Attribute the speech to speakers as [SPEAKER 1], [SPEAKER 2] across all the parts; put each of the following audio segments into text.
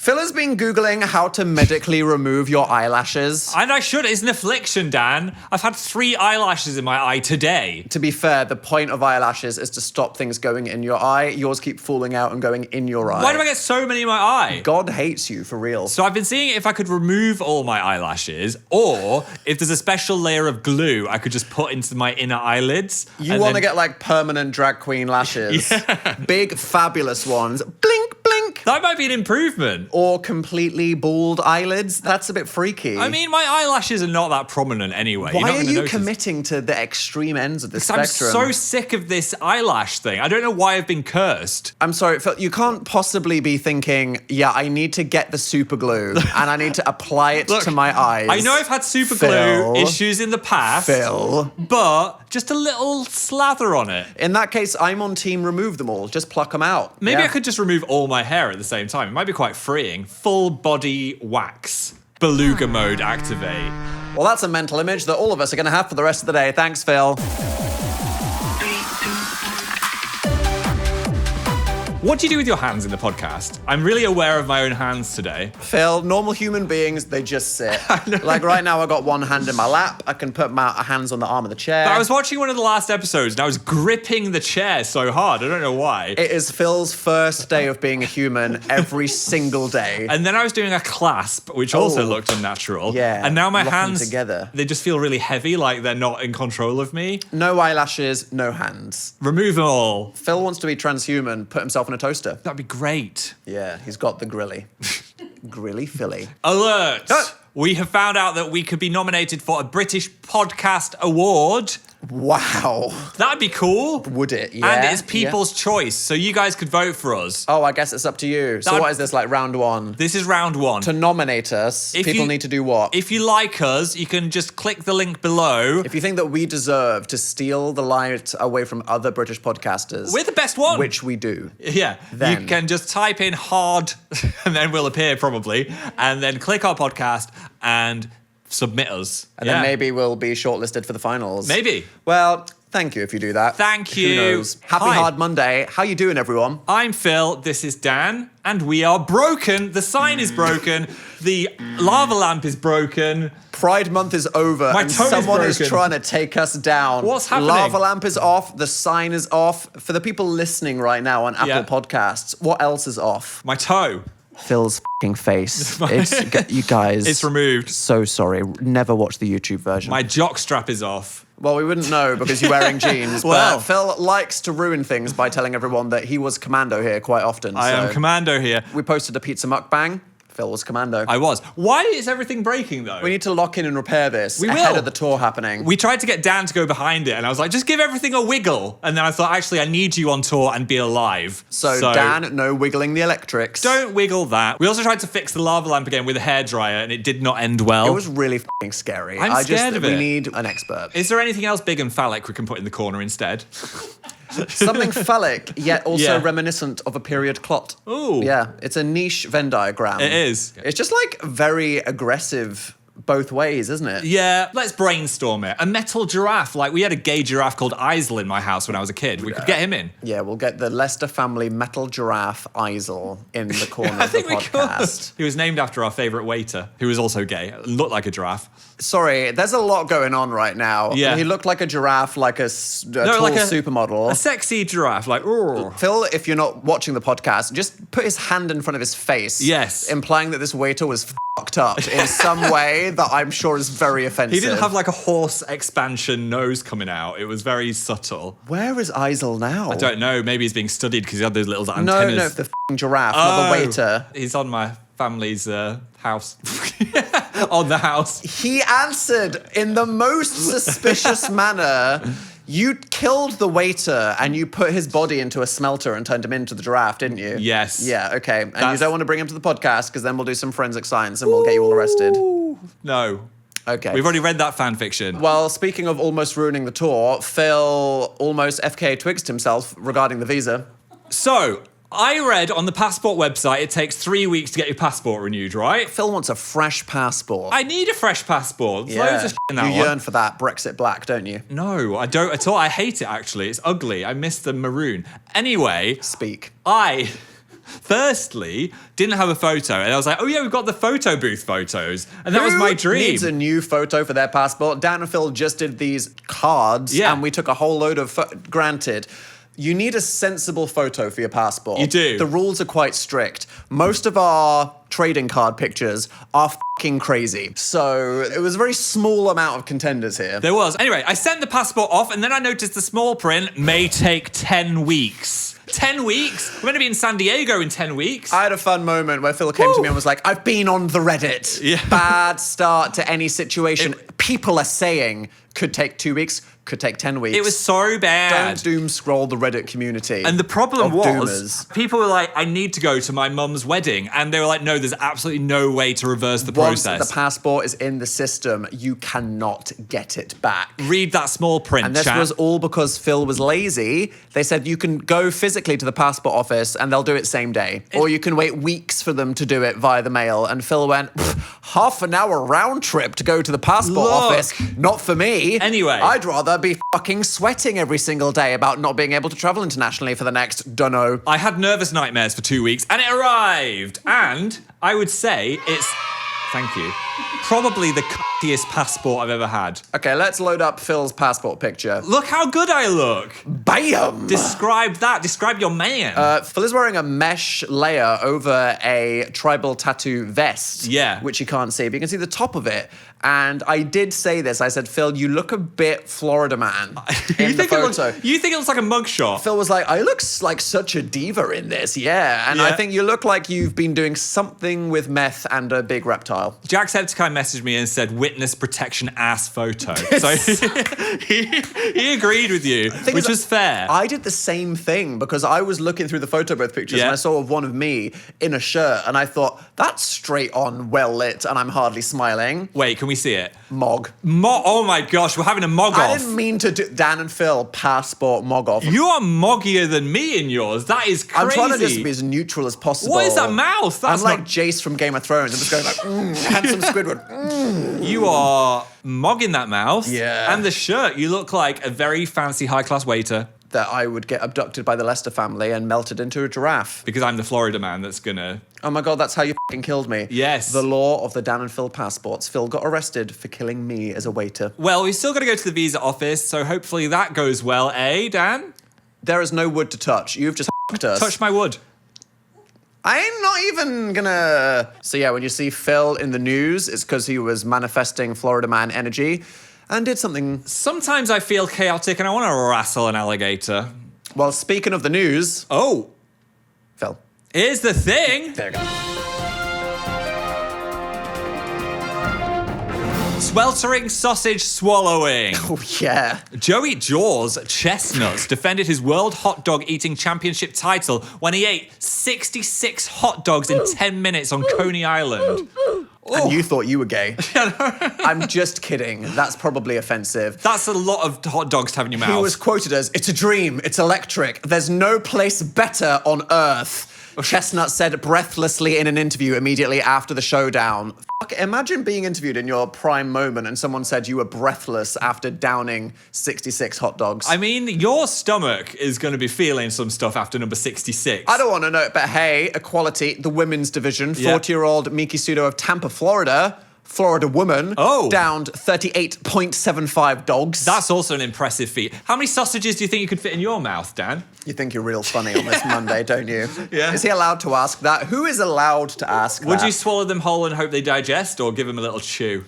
[SPEAKER 1] Phill has been Googling how to medically remove your eyelashes.
[SPEAKER 2] And I should. It's an affliction, Dan. I've had 3 eyelashes in my eye today.
[SPEAKER 1] To be fair, the point of eyelashes is to stop things going in your eye. Yours keep falling out and going in your eye.
[SPEAKER 2] Why do I get so many in my eye?
[SPEAKER 1] God hates you, for real.
[SPEAKER 2] So I've been seeing if I could remove all my eyelashes, or if there's a special layer of glue I could just put into my inner eyelids.
[SPEAKER 1] You want to get like permanent drag queen lashes.
[SPEAKER 2] Yeah.
[SPEAKER 1] Big, fabulous ones. Blink, blink.
[SPEAKER 2] That might be an improvement.
[SPEAKER 1] Or completely bald eyelids. That's a bit freaky.
[SPEAKER 2] I mean, my eyelashes are not that prominent anyway.
[SPEAKER 1] Why are you committing to the extreme ends of the spectrum?
[SPEAKER 2] I'm so sick of this eyelash thing. I don't know why I've been cursed.
[SPEAKER 1] I'm sorry, Phil, you can't possibly be thinking, yeah, I need to get the super glue and I need to apply it to my eyes.
[SPEAKER 2] I know I've had super glue issues in the past.
[SPEAKER 1] Phil.
[SPEAKER 2] But just a little slather on it.
[SPEAKER 1] In that case, I'm on team remove them all. Just pluck them out.
[SPEAKER 2] Maybe I could just remove all my hair at the same time. It might be quite freeing. Full body wax. Beluga mode activate.
[SPEAKER 1] Well, that's a mental image that all of us are going to have for the rest of the day. Thanks, Phil.
[SPEAKER 2] What do you do with your hands in the podcast? I'm really aware of my own hands today.
[SPEAKER 1] Phil, normal human beings, they just sit. Like right now, I got one hand in my lap. I can put my hands on the arm of the chair.
[SPEAKER 2] But I was watching one of the last episodes and I was gripping the chair so hard. I don't know why.
[SPEAKER 1] It is Phil's first day of being a human every single day.
[SPEAKER 2] And then I was doing a clasp, which also looked unnatural.
[SPEAKER 1] Yeah.
[SPEAKER 2] And now my
[SPEAKER 1] locking
[SPEAKER 2] hands
[SPEAKER 1] together.
[SPEAKER 2] They just feel really heavy, like they're not in control of me.
[SPEAKER 1] No eyelashes, no hands.
[SPEAKER 2] Remove them all.
[SPEAKER 1] Phil wants to be transhuman, put himself in a toaster.
[SPEAKER 2] That'd be great.
[SPEAKER 1] Yeah, he's got the grilly. Grilly Philly.
[SPEAKER 2] Alert! We have found out that we could be nominated for a British Podcast Award.
[SPEAKER 1] Wow.
[SPEAKER 2] That'd be cool.
[SPEAKER 1] Would it? Yeah.
[SPEAKER 2] And it's people's choice, so you guys could vote for us.
[SPEAKER 1] Oh, I guess it's up to you. So what is this, like round 1?
[SPEAKER 2] This is round 1.
[SPEAKER 1] To nominate us, people need to do what?
[SPEAKER 2] If you like us, you can just click the link below.
[SPEAKER 1] If you think that we deserve to steal the light away from other British podcasters.
[SPEAKER 2] We're the best one.
[SPEAKER 1] Which we do.
[SPEAKER 2] Yeah.
[SPEAKER 1] Then.
[SPEAKER 2] You can just type in hard, and then we'll appear probably, and then click our podcast and submit us.
[SPEAKER 1] And then maybe we'll be shortlisted for the finals.
[SPEAKER 2] Maybe.
[SPEAKER 1] Well, thank you if you do that.
[SPEAKER 2] Thank you.
[SPEAKER 1] Who knows? Happy
[SPEAKER 2] Hi.
[SPEAKER 1] Hard Monday. How you doing, everyone?
[SPEAKER 2] I'm Phill, this is Dan, and we are broken. The sign is broken. The lava lamp is broken.
[SPEAKER 1] Pride Month is over
[SPEAKER 2] My
[SPEAKER 1] and
[SPEAKER 2] toe is
[SPEAKER 1] someone is
[SPEAKER 2] broken.
[SPEAKER 1] trying to take us down.
[SPEAKER 2] What's happening?
[SPEAKER 1] Lava lamp is off. The sign is off. For the people listening right now on Apple Podcasts, what else is off?
[SPEAKER 2] My toe.
[SPEAKER 1] Phil's f***ing face. You guys.
[SPEAKER 2] It's removed.
[SPEAKER 1] So sorry. Never watch the YouTube version.
[SPEAKER 2] My jock strap is off.
[SPEAKER 1] Well, we wouldn't know because you're wearing jeans.
[SPEAKER 2] Well.
[SPEAKER 1] But Phill likes to ruin things by telling everyone that he was commando here quite often.
[SPEAKER 2] I am commando here.
[SPEAKER 1] We posted a pizza mukbang. Phil was commando.
[SPEAKER 2] I was. Why is everything breaking, though?
[SPEAKER 1] We need to lock in and repair this
[SPEAKER 2] We
[SPEAKER 1] ahead
[SPEAKER 2] will.
[SPEAKER 1] of the tour happening.
[SPEAKER 2] We tried to get Dan to go behind it, and I was like, just give everything a wiggle. And then I thought, actually, I need you on tour and be alive.
[SPEAKER 1] So Dan, no wiggling the electrics.
[SPEAKER 2] Don't wiggle that. We also tried to fix the lava lamp again with a hairdryer, and it did not end well.
[SPEAKER 1] It was really f***ing scary.
[SPEAKER 2] I'm scared of it.
[SPEAKER 1] We need an expert.
[SPEAKER 2] Is there anything else big and phallic we can put in the corner instead?
[SPEAKER 1] Something phallic, yet also reminiscent of a period clot.
[SPEAKER 2] Ooh.
[SPEAKER 1] Yeah, it's a niche Venn diagram.
[SPEAKER 2] It is.
[SPEAKER 1] It's just like very aggressive both ways, isn't it?
[SPEAKER 2] Yeah, let's brainstorm it. A metal giraffe. Like, we had a gay giraffe called Isel in my house when I was a kid. We could get him in.
[SPEAKER 1] Yeah, we'll get the Leicester family metal giraffe Isel in the corner of the podcast.
[SPEAKER 2] He was named after our favourite waiter, who was also gay, looked like a giraffe.
[SPEAKER 1] Sorry, there's a lot going on right now.
[SPEAKER 2] Yeah.
[SPEAKER 1] He looked like a giraffe, like a tall supermodel.
[SPEAKER 2] A sexy giraffe, like, ooh.
[SPEAKER 1] Phil, if you're not watching the podcast, just put his hand in front of his face.
[SPEAKER 2] Yes.
[SPEAKER 1] Implying that this waiter was fucked up in some way that I'm sure is very offensive.
[SPEAKER 2] He didn't have like a horse expansion nose coming out. It was very subtle.
[SPEAKER 1] Where is Isel now?
[SPEAKER 2] I don't know. Maybe he's being studied because he had those little antennas.
[SPEAKER 1] No, the giraffe, not the waiter.
[SPEAKER 2] He's on my family's house. On the house.
[SPEAKER 1] He answered in the most suspicious manner. You killed the waiter and you put his body into a smelter and turned him into the giraffe, didn't you?
[SPEAKER 2] Yes.
[SPEAKER 1] Yeah, okay. And you don't want to bring him to the podcast because then we'll do some forensic science and we'll get you all arrested.
[SPEAKER 2] No.
[SPEAKER 1] Okay.
[SPEAKER 2] We've already read that fan fiction.
[SPEAKER 1] Well, speaking of almost ruining the tour, Phill almost FK twixt himself regarding the visa.
[SPEAKER 2] So, I read on the passport website it takes 3 weeks to get your passport renewed, right?
[SPEAKER 1] Phill wants a fresh passport.
[SPEAKER 2] I need a fresh passport. There's loads of shit in that
[SPEAKER 1] You
[SPEAKER 2] one.
[SPEAKER 1] yearn for that Brexit black, don't you?
[SPEAKER 2] No, I don't at all. I hate it, actually. It's ugly. I miss the maroon. Anyway,
[SPEAKER 1] Speak.
[SPEAKER 2] I Firstly, didn't have a photo. And I was like, oh yeah, we've got the photo booth photos. And that was my dream.
[SPEAKER 1] Needs a new photo for their passport. Dan and Phill just did these cards, and we took a whole load of... Granted, you need a sensible photo for your passport.
[SPEAKER 2] You do.
[SPEAKER 1] The rules are quite strict. Most of our trading card pictures are fucking crazy. So it was a very small amount of contenders here.
[SPEAKER 2] There was. Anyway, I sent the passport off, and then I noticed the small print may take 10 weeks. 10 weeks? We're going to be in San Diego in 10 weeks.
[SPEAKER 1] I had a fun moment where Phill came to me and was like, I've been on the Reddit.
[SPEAKER 2] Yeah.
[SPEAKER 1] Bad start to any situation. People are saying could take 2 weeks, could take 10 weeks.
[SPEAKER 2] It was so bad.
[SPEAKER 1] Don't doom scroll the Reddit community.
[SPEAKER 2] And the problem was,
[SPEAKER 1] doomers.
[SPEAKER 2] people were like, I need to go to my mum's wedding. And they were like, no, there's absolutely no way to reverse the
[SPEAKER 1] Once
[SPEAKER 2] process.
[SPEAKER 1] the passport is in the system, you cannot get it back.
[SPEAKER 2] Read that small print,
[SPEAKER 1] And this
[SPEAKER 2] chat.
[SPEAKER 1] was all because Phill was lazy. They said you can go physically to the passport office and they'll do it same day. Or you can wait weeks for them to do it via the mail. And Phill went, half an hour round trip to go to the passport office. Not for me.
[SPEAKER 2] Anyway.
[SPEAKER 1] I'd rather be fucking sweating every single day about not being able to travel internationally for the next, dunno.
[SPEAKER 2] I had nervous nightmares for 2 weeks, and it arrived. And I would say it's, thank you, probably the cuttiest passport I've ever had.
[SPEAKER 1] Okay, let's load up Phil's passport picture.
[SPEAKER 2] Look how good I look.
[SPEAKER 1] Bam!
[SPEAKER 2] Describe that. Describe your man.
[SPEAKER 1] Phill is wearing a mesh layer over a tribal tattoo vest.
[SPEAKER 2] Yeah.
[SPEAKER 1] Which you can't see, but you can see the top of it. And I did say this. I said, Phill, you look a bit Florida man in the photo.
[SPEAKER 2] You think it looks like a mugshot?
[SPEAKER 1] Phill was like, I look like such a diva in this, yeah. And I think you look like you've been doing something with meth and a big reptile.
[SPEAKER 2] Jacksepticeye messaged me and said, witness protection ass photo. So he agreed with you, which was fair.
[SPEAKER 1] I did the same thing because I was looking through the photo booth pictures and I saw one of me in a shirt and I thought, that's straight on, well lit, and I'm hardly smiling.
[SPEAKER 2] Wait, can we see it?
[SPEAKER 1] Mog.
[SPEAKER 2] Oh my gosh, we're having a mog off.
[SPEAKER 1] I didn't mean to do Dan and Phill passport mog off.
[SPEAKER 2] You are moggier than me in yours. That is crazy.
[SPEAKER 1] I'm trying to just be as neutral as possible.
[SPEAKER 2] What is that mouth? That's
[SPEAKER 1] I'm like Jace from Game of Thrones. I'm just going like, handsome Squidward.
[SPEAKER 2] You are mogging that mouth.
[SPEAKER 1] Yeah.
[SPEAKER 2] And the shirt, you look like a very fancy high-class waiter.
[SPEAKER 1] That I would get abducted by the Lester family and melted into a giraffe.
[SPEAKER 2] Because I'm the Florida man that's gonna...
[SPEAKER 1] Oh my God, that's how you fucking killed me.
[SPEAKER 2] Yes.
[SPEAKER 1] The law of the Dan and Phill passports. Phill got arrested for killing me as a waiter.
[SPEAKER 2] Well, we still got to go to the visa office, so hopefully that goes well, eh, Dan?
[SPEAKER 1] There is no wood to touch. You've just f***ed us.
[SPEAKER 2] Touch my wood.
[SPEAKER 1] I'm not even gonna... So yeah, when you see Phill in the news, it's because he was manifesting Florida man energy and did something...
[SPEAKER 2] Sometimes I feel chaotic and I want to wrestle an alligator.
[SPEAKER 1] Well, speaking of the news...
[SPEAKER 2] Oh.
[SPEAKER 1] Phill.
[SPEAKER 2] Here's the thing.
[SPEAKER 1] There you go.
[SPEAKER 2] Sweltering sausage swallowing.
[SPEAKER 1] Oh, yeah.
[SPEAKER 2] Joey Jaws Chestnuts defended his World Hot Dog Eating Championship title when he ate 66 hot dogs in 10 minutes on Coney Island.
[SPEAKER 1] And you thought you were gay. I'm just kidding. That's probably offensive.
[SPEAKER 2] That's a lot of hot dogs to have in your mouth.
[SPEAKER 1] He was quoted as, "It's a dream, it's electric. There's no place better on earth." Chestnut said breathlessly in an interview immediately after the showdown. Fuck, imagine being interviewed in your prime moment and someone said you were breathless after downing 66 hot dogs.
[SPEAKER 2] I mean, your stomach is going to be feeling some stuff after number 66.
[SPEAKER 1] I don't want to know, but hey, equality, the women's division, 40-year-old Miki Sudo of Tampa, Florida woman, downed 38.75 dogs.
[SPEAKER 2] That's also an impressive feat. How many sausages do you think you could fit in your mouth, Dan?
[SPEAKER 1] You think you're real funny on this Monday, don't you?
[SPEAKER 2] Yeah.
[SPEAKER 1] Is he allowed to ask that? Who is allowed to ask that?
[SPEAKER 2] Would you swallow them whole and hope they digest, or give them a little chew?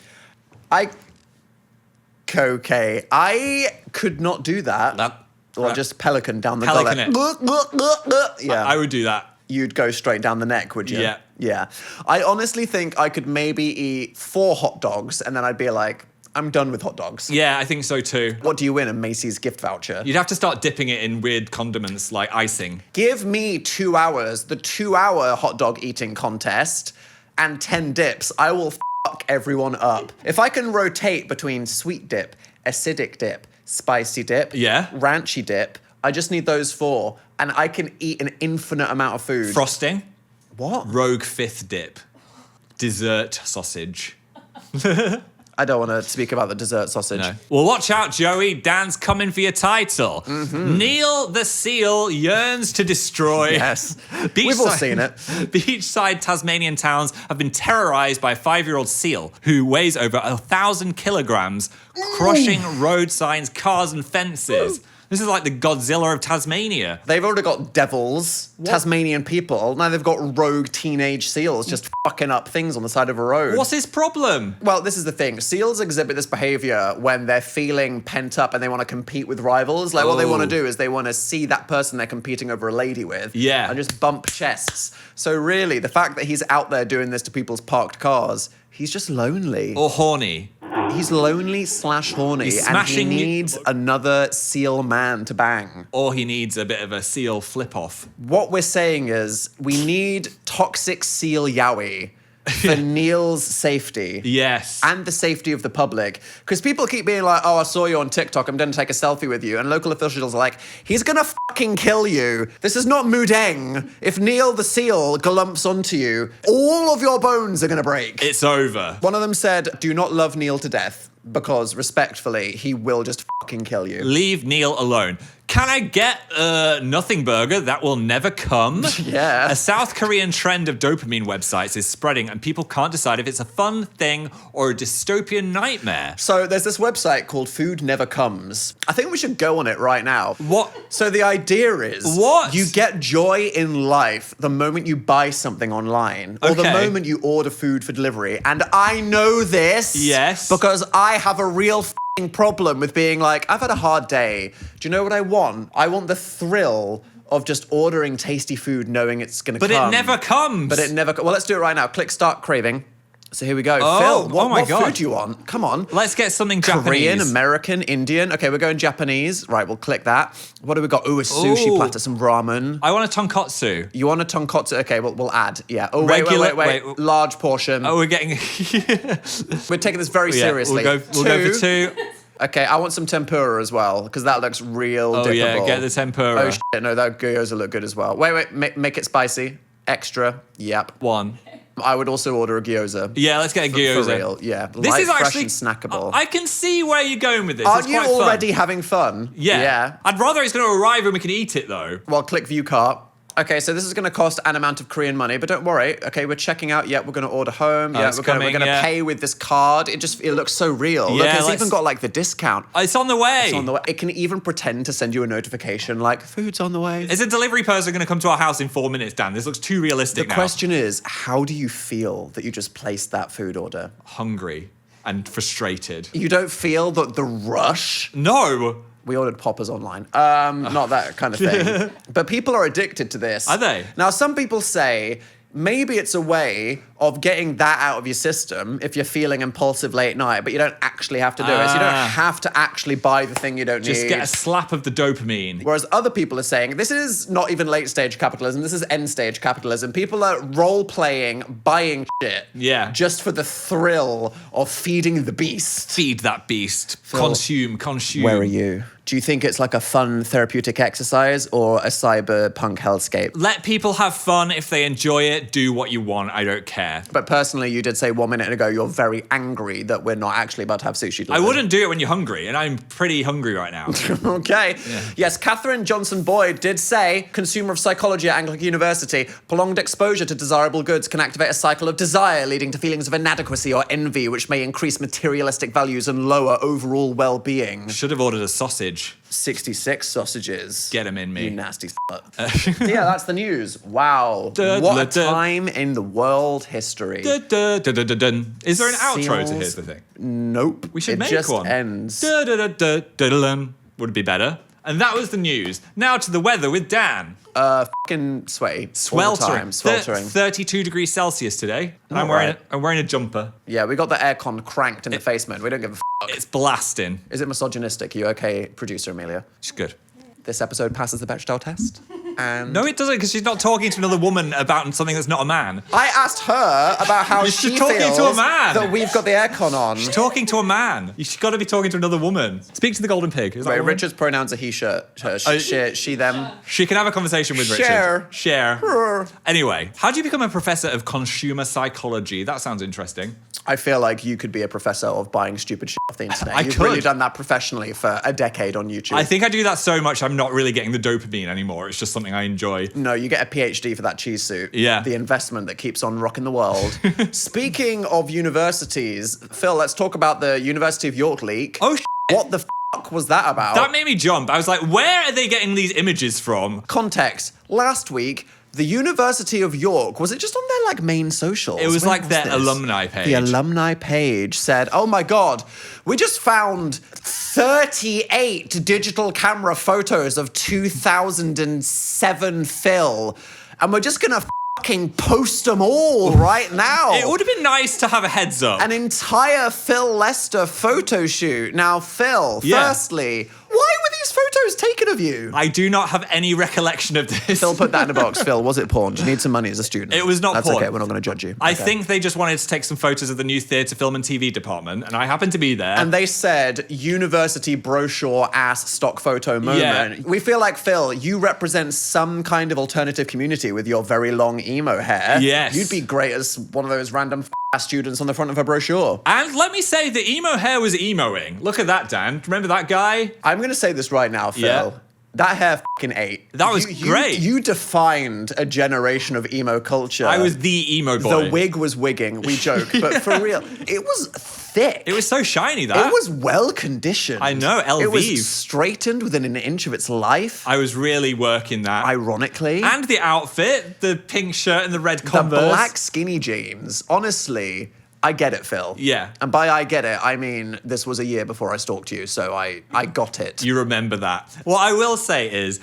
[SPEAKER 1] Okay, I could not do that. Or just pelican down the
[SPEAKER 2] Pelican
[SPEAKER 1] gullet. Yeah.
[SPEAKER 2] I would do that.
[SPEAKER 1] You'd go straight down the neck, would you?
[SPEAKER 2] Yeah.
[SPEAKER 1] Yeah. I honestly think I could maybe eat 4 hot dogs and then I'd be like, I'm done with hot dogs.
[SPEAKER 2] Yeah, I think so too.
[SPEAKER 1] What do you win? A Macy's gift voucher?
[SPEAKER 2] You'd have to start dipping it in weird condiments like icing.
[SPEAKER 1] Give me 2 hours, the 2-hour hot dog eating contest, and 10 dips. I will fuck everyone up. If I can rotate between sweet dip, acidic dip, spicy dip, ranchy dip, I just need those 4, and I can eat an infinite amount of food.
[SPEAKER 2] Frosting.
[SPEAKER 1] What?
[SPEAKER 2] Rogue fifth dip. Dessert sausage.
[SPEAKER 1] I don't want to speak about the dessert sausage.
[SPEAKER 2] No. Well, watch out, Joey. Dan's coming for your title.
[SPEAKER 1] Mm-hmm.
[SPEAKER 2] Neil the Seal yearns to destroy.
[SPEAKER 1] Yes. We've all seen it.
[SPEAKER 2] Beachside Tasmanian towns have been terrorized by a 5-year-old seal who weighs over 1,000 kilograms, crushing road signs, cars, and fences. This is like the Godzilla of Tasmania.
[SPEAKER 1] They've already got devils, Tasmanian people. Now they've got rogue teenage seals just fucking up things on the side of a road.
[SPEAKER 2] What's his problem?
[SPEAKER 1] Well, this is the thing. Seals exhibit this behavior when they're feeling pent up and they want to compete with rivals. Like, what they want to do is they want to see that person they're competing over a lady with.
[SPEAKER 2] Yeah.
[SPEAKER 1] And just bump chests. So really, the fact that he's out there doing this to people's parked cars, he's just lonely.
[SPEAKER 2] Or horny.
[SPEAKER 1] He's lonely / horny,
[SPEAKER 2] He's
[SPEAKER 1] and he
[SPEAKER 2] smashing
[SPEAKER 1] needs another seal man to bang.
[SPEAKER 2] Or he needs a bit of a seal flip-off.
[SPEAKER 1] What we're saying is we need toxic seal yaoi for Neil's safety.
[SPEAKER 2] Yes.
[SPEAKER 1] And the safety of the public. Because people keep being like, oh, I saw you on TikTok, I'm going to take a selfie with you. And local officials are like, he's going to fucking kill you. This is not Mudeng. If Neil the seal galumps onto you, all of your bones are going to break.
[SPEAKER 2] It's over.
[SPEAKER 1] One of them said, do not love Neil to death, because respectfully, he will just fucking kill you.
[SPEAKER 2] Leave Neil alone. Can I get a nothing burger that will never come?
[SPEAKER 1] Yeah.
[SPEAKER 2] A South Korean trend of dopamine websites is spreading and people can't decide if it's a fun thing or a dystopian nightmare.
[SPEAKER 1] So there's this website called Food Never Comes. I think we should go on it right now.
[SPEAKER 2] What?
[SPEAKER 1] So the idea is
[SPEAKER 2] What?
[SPEAKER 1] you get joy in life the moment you buy something online or the
[SPEAKER 2] Okay.
[SPEAKER 1] moment you order food for delivery. And I know this
[SPEAKER 2] Yes.
[SPEAKER 1] because I have a real f***ing problem with being like, I've had a hard day. Do you know what I want? I want the thrill of just ordering tasty food knowing it's going to come.
[SPEAKER 2] But it never comes.
[SPEAKER 1] But it never... Well, let's do it right now. Click Start Craving. So here we go.
[SPEAKER 2] Oh,
[SPEAKER 1] Phill,
[SPEAKER 2] oh my
[SPEAKER 1] what
[SPEAKER 2] God.
[SPEAKER 1] food do you want? Come on.
[SPEAKER 2] Let's get something Japanese.
[SPEAKER 1] Korean, American, Indian. Okay, we're going Japanese. Right, we'll click that. What do we got? Ooh, a sushi
[SPEAKER 2] Ooh.
[SPEAKER 1] platter, some ramen.
[SPEAKER 2] I want a tonkotsu.
[SPEAKER 1] You want a tonkotsu? Okay, we'll add. Yeah. Oh,
[SPEAKER 2] Regular-
[SPEAKER 1] wait.
[SPEAKER 2] wait.
[SPEAKER 1] Large portion.
[SPEAKER 2] Oh, we're getting...
[SPEAKER 1] We're taking this very seriously.
[SPEAKER 2] We'll go for two.
[SPEAKER 1] Okay, I want some tempura as well, because that looks real
[SPEAKER 2] Oh, yeah,
[SPEAKER 1] dippable.
[SPEAKER 2] get the tempura.
[SPEAKER 1] Oh, shit, no, that gyoza look good as well. Wait, make it spicy. Extra. Yep.
[SPEAKER 2] One.
[SPEAKER 1] I would also order a gyoza.
[SPEAKER 2] Yeah, let's get a gyoza.
[SPEAKER 1] For real, yeah.
[SPEAKER 2] This
[SPEAKER 1] Light,
[SPEAKER 2] is
[SPEAKER 1] fresh,
[SPEAKER 2] actually
[SPEAKER 1] and snackable.
[SPEAKER 2] I can see where you're going with this.
[SPEAKER 1] Aren't
[SPEAKER 2] It's
[SPEAKER 1] you
[SPEAKER 2] quite fun.
[SPEAKER 1] already having fun?
[SPEAKER 2] Yeah.
[SPEAKER 1] Yeah.
[SPEAKER 2] I'd rather it's going to arrive and we can eat it though.
[SPEAKER 1] Well, click view cart. Okay, so this is going to cost an amount of Korean money, but don't worry. Okay, we're checking out. Yeah, we're going to order home. Yeah,
[SPEAKER 2] it's
[SPEAKER 1] we're going
[SPEAKER 2] coming,
[SPEAKER 1] to
[SPEAKER 2] yeah.
[SPEAKER 1] pay with this card. It looks so real. Look,
[SPEAKER 2] Yeah,
[SPEAKER 1] it's
[SPEAKER 2] let's-
[SPEAKER 1] even got like the discount.
[SPEAKER 2] It's on the way.
[SPEAKER 1] It's on the way. It can even pretend to send you a notification like food's on the way.
[SPEAKER 2] Is a delivery person going to come to our house in 4 minutes, Dan? This looks too realistic
[SPEAKER 1] The
[SPEAKER 2] now.
[SPEAKER 1] question is, how do you feel that you just placed that food order?
[SPEAKER 2] Hungry and frustrated.
[SPEAKER 1] You don't feel the rush?
[SPEAKER 2] No.
[SPEAKER 1] We ordered poppers online. Not that kind of thing. But people are addicted to this.
[SPEAKER 2] Are they?
[SPEAKER 1] Now, some people say maybe it's a way of getting that out of your system if you're feeling impulsive late night, but you don't actually have to do it. So you don't have to actually buy the thing you don't
[SPEAKER 2] Just
[SPEAKER 1] need.
[SPEAKER 2] get a slap of the dopamine.
[SPEAKER 1] Whereas other people are saying, this is not even late stage capitalism, this is end stage capitalism. People are role playing, buying shit.
[SPEAKER 2] Yeah.
[SPEAKER 1] Just for the thrill of feeding the beast.
[SPEAKER 2] Feed that beast.
[SPEAKER 1] Phill,
[SPEAKER 2] Consume.
[SPEAKER 1] Where are you? Do you think it's like a fun therapeutic exercise or a cyberpunk hellscape?
[SPEAKER 2] Let people have fun. If they enjoy it, do what you want. I don't care.
[SPEAKER 1] But personally, you did say 1 minute ago you're very angry that we're not actually about to have sushi delivered.
[SPEAKER 2] I wouldn't do it when you're hungry, and I'm pretty hungry right now.
[SPEAKER 1] Okay. Yeah. Yes, Catherine Johnson Boyd did say, consumer of psychology at Anglican University, prolonged exposure to desirable goods can activate a cycle of desire, leading to feelings of inadequacy or envy, which may increase materialistic values and lower overall well-being.
[SPEAKER 2] Should have ordered a sausage.
[SPEAKER 1] 66 sausages.
[SPEAKER 2] Get 'em in me.
[SPEAKER 1] You nasty slut. Yeah, that's the news. Wow.
[SPEAKER 2] Dun,
[SPEAKER 1] What a
[SPEAKER 2] dun, dun.
[SPEAKER 1] time in the world history.
[SPEAKER 2] Dun, dun, dun, dun, dun, dun. Is there an outro to
[SPEAKER 1] Seals.
[SPEAKER 2] Here's the Thing?
[SPEAKER 1] Nope.
[SPEAKER 2] We should
[SPEAKER 1] it
[SPEAKER 2] make
[SPEAKER 1] just
[SPEAKER 2] one.
[SPEAKER 1] ends.
[SPEAKER 2] Dun, dun, dun, dun, dun, dun, dun. Would be better. And that was the news. Now to the weather with Dan.
[SPEAKER 1] Fucking sweaty. All the time. Sweltering.
[SPEAKER 2] 32 degrees Celsius today. And I'm
[SPEAKER 1] Alright.
[SPEAKER 2] wearing a jumper.
[SPEAKER 1] Yeah, we got the aircon cranked in the basement. We don't give a
[SPEAKER 2] It's blasting.
[SPEAKER 1] Is it misogynistic? Are you okay, producer Emilia?
[SPEAKER 2] It's good.
[SPEAKER 1] This episode passes the Bechdel test. And
[SPEAKER 2] No, it doesn't, because she's not talking to another woman about something that's not a man.
[SPEAKER 1] I asked her about how
[SPEAKER 2] She's
[SPEAKER 1] she
[SPEAKER 2] talking
[SPEAKER 1] feels
[SPEAKER 2] to a man.
[SPEAKER 1] that we've got the aircon on.
[SPEAKER 2] She's talking to a man. You've got to be talking to another woman. Speak to the golden pig. Is that
[SPEAKER 1] Wait,
[SPEAKER 2] a woman?
[SPEAKER 1] Richard's pronouns are he, her, she, them.
[SPEAKER 2] She can have a conversation with
[SPEAKER 1] Share.
[SPEAKER 2] Richard. Share. Anyway, how do you become a professor of consumer psychology? That sounds interesting.
[SPEAKER 1] I feel like you could be a professor of buying stupid shit off the internet. You've
[SPEAKER 2] could.
[SPEAKER 1] really done that professionally for a decade on YouTube.
[SPEAKER 2] I think I do that so much, I'm not really getting the dopamine anymore. It's just something I enjoy.
[SPEAKER 1] No, you get a PhD for that cheese suit.
[SPEAKER 2] Yeah.
[SPEAKER 1] The investment that keeps on rocking the world. Speaking of universities, Phill, let's talk about the University of York leak.
[SPEAKER 2] Oh,
[SPEAKER 1] What the fuck was that about?
[SPEAKER 2] that made me jump. I was like, where are they getting these images from?
[SPEAKER 1] Context. Last week, the University of York, was it just on their like main socials?
[SPEAKER 2] It was
[SPEAKER 1] Where
[SPEAKER 2] like their
[SPEAKER 1] this?
[SPEAKER 2] alumni page.
[SPEAKER 1] The alumni page said, oh my God, we just found 38 digital camera photos of 2007 Phill, and we're just gonna fucking post them all right now.
[SPEAKER 2] It would have been nice to have a heads up.
[SPEAKER 1] An entire Phill Lester photo shoot. Now, Phill,
[SPEAKER 2] Yeah.
[SPEAKER 1] firstly, why were these photos taken of you?
[SPEAKER 2] I do not have any recollection of this.
[SPEAKER 1] Phill, put that in a box. Phill, was it porn? Do you need some money as a student?
[SPEAKER 2] It was not
[SPEAKER 1] That's
[SPEAKER 2] porn.
[SPEAKER 1] okay, we're not going to judge you.
[SPEAKER 2] I
[SPEAKER 1] Okay.
[SPEAKER 2] think they just wanted to take some photos of the new theatre, film and TV department, and I happened to be there.
[SPEAKER 1] And they said, university brochure ass stock photo moment.
[SPEAKER 2] Yeah.
[SPEAKER 1] We feel like, Phill, you represent some kind of alternative community with your very long emo hair.
[SPEAKER 2] Yes.
[SPEAKER 1] You'd be great as one of those random ass students on the front of a brochure.
[SPEAKER 2] And let me say, the emo hair was emoing. Look at that, Dan. Remember that guy?
[SPEAKER 1] I'm going to say this right now, Phill.
[SPEAKER 2] Yeah.
[SPEAKER 1] That hair fucking ate.
[SPEAKER 2] That was great.
[SPEAKER 1] You defined a generation of emo culture.
[SPEAKER 2] I was the emo boy.
[SPEAKER 1] The wig was wigging, we joke, but for real, it was thick.
[SPEAKER 2] It was so shiny, that.
[SPEAKER 1] It was well conditioned.
[SPEAKER 2] I know,
[SPEAKER 1] It was
[SPEAKER 2] LV.
[SPEAKER 1] straightened within an inch of its life.
[SPEAKER 2] I was really working that.
[SPEAKER 1] Ironically.
[SPEAKER 2] And the outfit, the pink shirt and the red
[SPEAKER 1] the
[SPEAKER 2] Converse.
[SPEAKER 1] black skinny jeans. Honestly, I get it, Phill.
[SPEAKER 2] Yeah.
[SPEAKER 1] And by I get it, I mean this was a year before I stalked you, so I got it.
[SPEAKER 2] You remember that. What I will say is,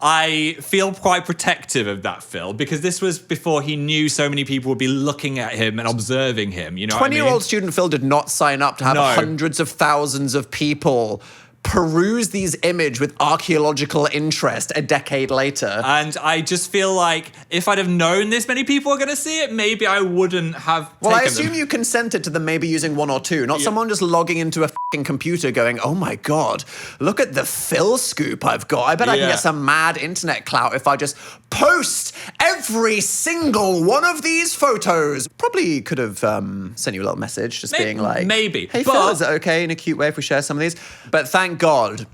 [SPEAKER 2] I feel quite protective of that Phill because this was before he knew so many people would be looking at him and observing him. You know,
[SPEAKER 1] 20-year-old student Phill did not sign up to have
[SPEAKER 2] No.
[SPEAKER 1] hundreds of thousands of people peruse these images with archaeological interest a decade later.
[SPEAKER 2] And I just feel like if I'd have known this many people were going to see it, maybe I wouldn't have
[SPEAKER 1] Well, I
[SPEAKER 2] taken
[SPEAKER 1] assume
[SPEAKER 2] them.
[SPEAKER 1] you consented to them maybe using one or two, not someone just logging into a fucking computer going, oh my God, look at the Phill scoop I've got. I bet I can
[SPEAKER 2] Yeah.
[SPEAKER 1] get some mad internet clout if I just post every single one of these photos. Probably could have sent you a little message just being like,
[SPEAKER 2] maybe.
[SPEAKER 1] Hey
[SPEAKER 2] But-
[SPEAKER 1] Phill, is it okay in a cute way if we share some of these? But thank God,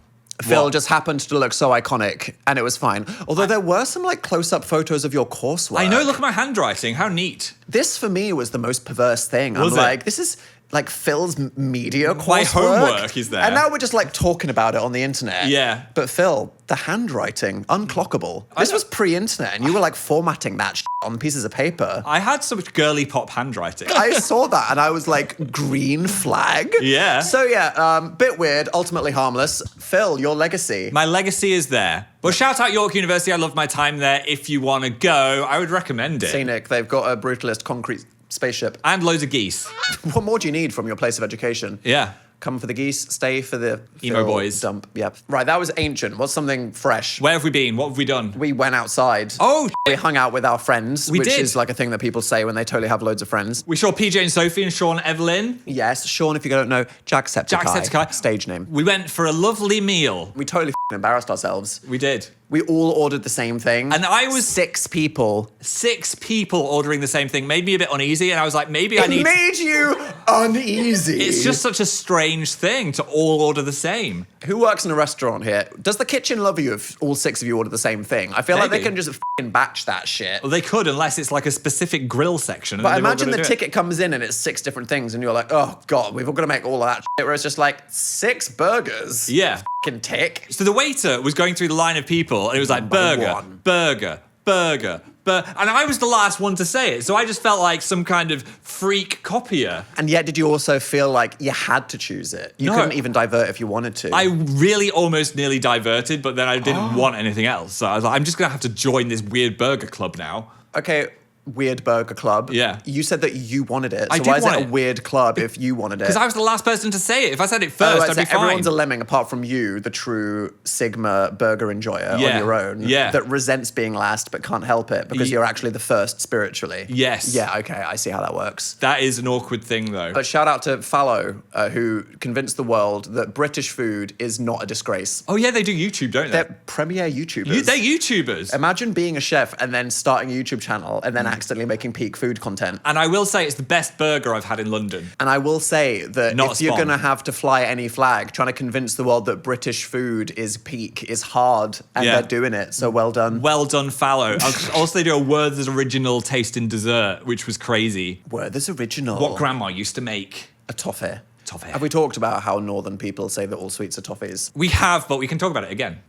[SPEAKER 1] Phill
[SPEAKER 2] What?
[SPEAKER 1] just happened to look so iconic and it was fine. Although there were some like close-up photos of your coursework.
[SPEAKER 2] I know, look at my handwriting. How neat.
[SPEAKER 1] This for me was the most perverse thing.
[SPEAKER 2] Was
[SPEAKER 1] I'm
[SPEAKER 2] it?
[SPEAKER 1] like, this is like Phil's media coursework.
[SPEAKER 2] My homework is there.
[SPEAKER 1] And now we're just like talking about it on the internet.
[SPEAKER 2] Yeah.
[SPEAKER 1] But Phill, the handwriting, unclockable. This was pre-internet and you were like formatting that shit on pieces of paper.
[SPEAKER 2] I had so much girly pop handwriting.
[SPEAKER 1] I saw that and I was like, green flag?
[SPEAKER 2] Yeah.
[SPEAKER 1] So yeah, bit weird, ultimately harmless. Phill, your legacy.
[SPEAKER 2] My legacy is there. Well, shout out York University. I loved my time there. If you want to go, I would recommend it.
[SPEAKER 1] Scenic, they've got a brutalist concrete spaceship.
[SPEAKER 2] And loads of geese.
[SPEAKER 1] What more do you need from your place of education?
[SPEAKER 2] Yeah.
[SPEAKER 1] Come for the geese, stay for the
[SPEAKER 2] Emo
[SPEAKER 1] Phill
[SPEAKER 2] boys.
[SPEAKER 1] dump. Yep. Right, that was ancient. What's something fresh?
[SPEAKER 2] Where have we been? What have we done?
[SPEAKER 1] We went outside.
[SPEAKER 2] Oh,
[SPEAKER 1] We hung out with our friends,
[SPEAKER 2] We
[SPEAKER 1] which
[SPEAKER 2] did.
[SPEAKER 1] is like a thing that people say when they totally have loads of friends.
[SPEAKER 2] we saw PJ and Sophie and Sean and Evelyn.
[SPEAKER 1] Yes, Sean, if you don't know, Jacksepticeye.
[SPEAKER 2] Jacksepticeye.
[SPEAKER 1] Stage name.
[SPEAKER 2] We went for a lovely meal.
[SPEAKER 1] We totally embarrassed ourselves.
[SPEAKER 2] We did.
[SPEAKER 1] We all ordered the same thing.
[SPEAKER 2] And I was
[SPEAKER 1] 6 people.
[SPEAKER 2] 6 people ordering the same thing made me a bit uneasy, and I was like, maybe I
[SPEAKER 1] It
[SPEAKER 2] need.
[SPEAKER 1] made you uneasy.
[SPEAKER 2] It's just such a strange thing to all order the same.
[SPEAKER 1] Who works in a restaurant here? Does the kitchen love you if all 6 of you order the same thing? I feel like they
[SPEAKER 2] Maybe.
[SPEAKER 1] can just batch that shit.
[SPEAKER 2] Well, they could, unless it's like a specific grill section. and
[SPEAKER 1] But
[SPEAKER 2] they've all
[SPEAKER 1] imagine
[SPEAKER 2] gotta
[SPEAKER 1] the
[SPEAKER 2] do it.
[SPEAKER 1] ticket comes in and it's 6 different things, and you're like, oh God, we've all got to make all of that shit. Where it's just like 6 burgers.
[SPEAKER 2] Yeah.
[SPEAKER 1] Fucking tick.
[SPEAKER 2] So the waiter was going through the line of people, and it was like
[SPEAKER 1] by
[SPEAKER 2] burger,
[SPEAKER 1] one.
[SPEAKER 2] burger, burger, and I was the last one to say it, so I just felt like some kind of freak copier.
[SPEAKER 1] And yet, did you also feel like you had to choose it? You
[SPEAKER 2] No.
[SPEAKER 1] couldn't even divert if you wanted to.
[SPEAKER 2] I really almost nearly diverted, but then I didn't want anything else. So I was like, I'm just gonna have to join this weird burger club now.
[SPEAKER 1] Okay, weird burger club.
[SPEAKER 2] Yeah.
[SPEAKER 1] You said that you wanted it.
[SPEAKER 2] I
[SPEAKER 1] So
[SPEAKER 2] did
[SPEAKER 1] why is
[SPEAKER 2] want
[SPEAKER 1] it a
[SPEAKER 2] it.
[SPEAKER 1] weird club if you wanted it?
[SPEAKER 2] Because I was the last person to say it. If I said it
[SPEAKER 1] Oh,
[SPEAKER 2] first,
[SPEAKER 1] right,
[SPEAKER 2] I'd
[SPEAKER 1] so
[SPEAKER 2] be fine.
[SPEAKER 1] everyone's a lemming apart from you, the true Sigma burger enjoyer
[SPEAKER 2] Yeah.
[SPEAKER 1] on your own.
[SPEAKER 2] Yeah.
[SPEAKER 1] That resents being last but can't help it because
[SPEAKER 2] Ye-
[SPEAKER 1] you're actually the first spiritually.
[SPEAKER 2] Yes.
[SPEAKER 1] Yeah, okay, I see how that works.
[SPEAKER 2] That is an awkward thing, though.
[SPEAKER 1] But shout out to Fallow, who convinced the world that British food is not a disgrace.
[SPEAKER 2] Oh yeah, they do YouTube, don't they?
[SPEAKER 1] They're premier YouTubers.
[SPEAKER 2] They're YouTubers.
[SPEAKER 1] Imagine being a chef and then starting a YouTube channel and then accidentally making peak food content.
[SPEAKER 2] And I will say it's the best burger I've had in London.
[SPEAKER 1] And I will say that
[SPEAKER 2] Not
[SPEAKER 1] if you're
[SPEAKER 2] Spawn.
[SPEAKER 1] going to have to fly any flag, trying to convince the world that British food is peak is hard, and
[SPEAKER 2] Yeah.
[SPEAKER 1] they're doing it. So well done.
[SPEAKER 2] Well done, fallow. Also, they do a Werther's original tasting dessert, which was crazy.
[SPEAKER 1] Werther's original.
[SPEAKER 2] What grandma used to make.
[SPEAKER 1] A toffee.
[SPEAKER 2] Toffee.
[SPEAKER 1] Have we talked about how northern people say that all sweets are toffees?
[SPEAKER 2] We have, but we can talk about it again.